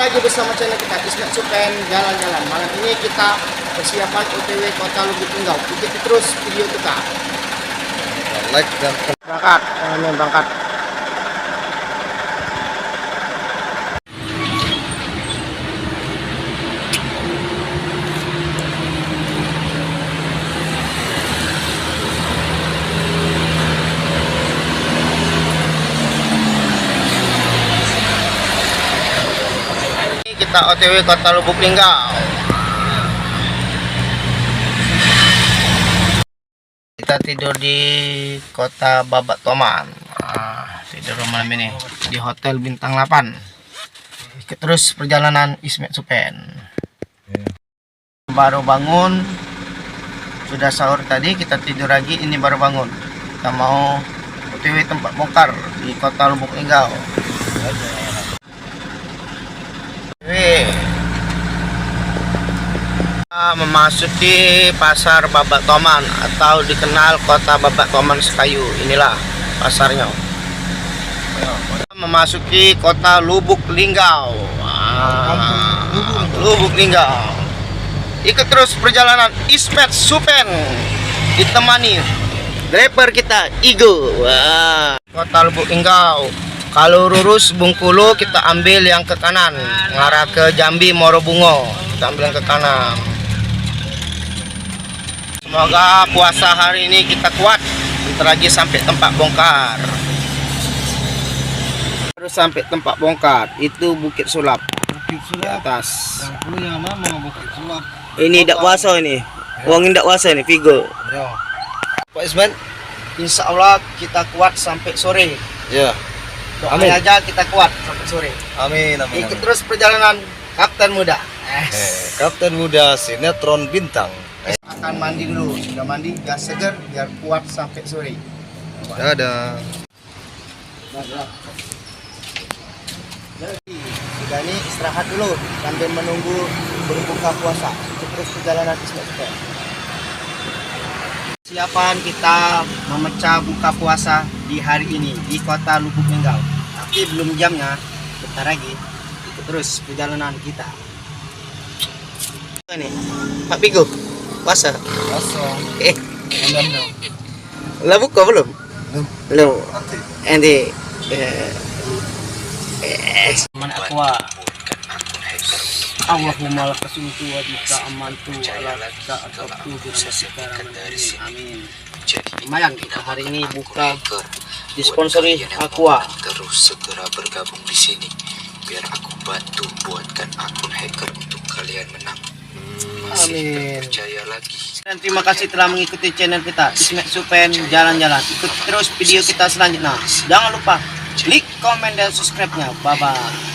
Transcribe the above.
lagi bersama channel kita Ismet Supen Jalan-Jalan. Malam ini kita persiapan OTW Kota Lubuk Linggau. Ikuti terus video kita. Like dan Berangkat. Kita OTW Kota Lubuk Linggau. Kita tidur di Kota Babak Toman. Tidur malam ini di Hotel Bintang 8. Ikut terus perjalanan Ismet Supen. Baru bangun, sudah sahur tadi, kita tidur lagi, ini baru bangun. Kita mau OTW tempat bongkar di Kota Lubuk Linggau. Memasuki pasar Babak Toman atau dikenal Kota Babak Toman Sekayu. Inilah pasarnya. Memasuki Kota Lubuk Linggau. Lubuk Linggau. Ikut terus perjalanan Ismet Supen ditemani driver kita Igo. Kota Lubuk Linggau. Kalau lurus Bengkulu kita ambil yang ke kanan, mengarah ke Jambi Morobungo. Kita ambil yang ke kanan. Semoga puasa hari ini kita kuat. Bentar lagi sampai tempat bongkar. Terus sampai tempat bongkar. Itu Bukit Sulap. Di atas. yang punya nama Bukit Sulap. Ini dak puasa ini. Uang dak puasa ini Vigo. Ya. Pak Isman, insya Allah kita kuat sampai sore. Ya. Amin aja kita kuat sampai sore. Amin. Ikut terus perjalanan Kapten Muda. Kapten Muda sinetron bintang. Akan mandi dulu, sudah mandi gas seger biar kuat sampai sore. Dadah. Jadi sudah ini istirahat dulu sambil menunggu berbuka puasa. Ikut terus perjalanan Ismet Supen. Siapan kita memecah buka puasa di hari ini di Kota Lubuk Linggau. Tapi belum jamnya, bentar lagi. Ikut terus perjalanan kita. Ini Pak Pigo, puasa. Kosong. Lah buka belum? Belum. Nanti. Mana aqua? Allahumma lakasuntu wa bika amantu ala kita ataqtu sekarang amin. Lumayan kita hari ini buka disponsori Aqua. Terus segera bergabung di sini biar aku bantu buatkan akun hacker untuk kalian menang. Amin. Percaya lagi. Dan terima kasih telah mengikuti channel kita Ismet Supen Jalan-Jalan. Ikuti terus video kita selanjutnya. Jangan lupa klik, komen, dan subscribe-nya. Bye bye.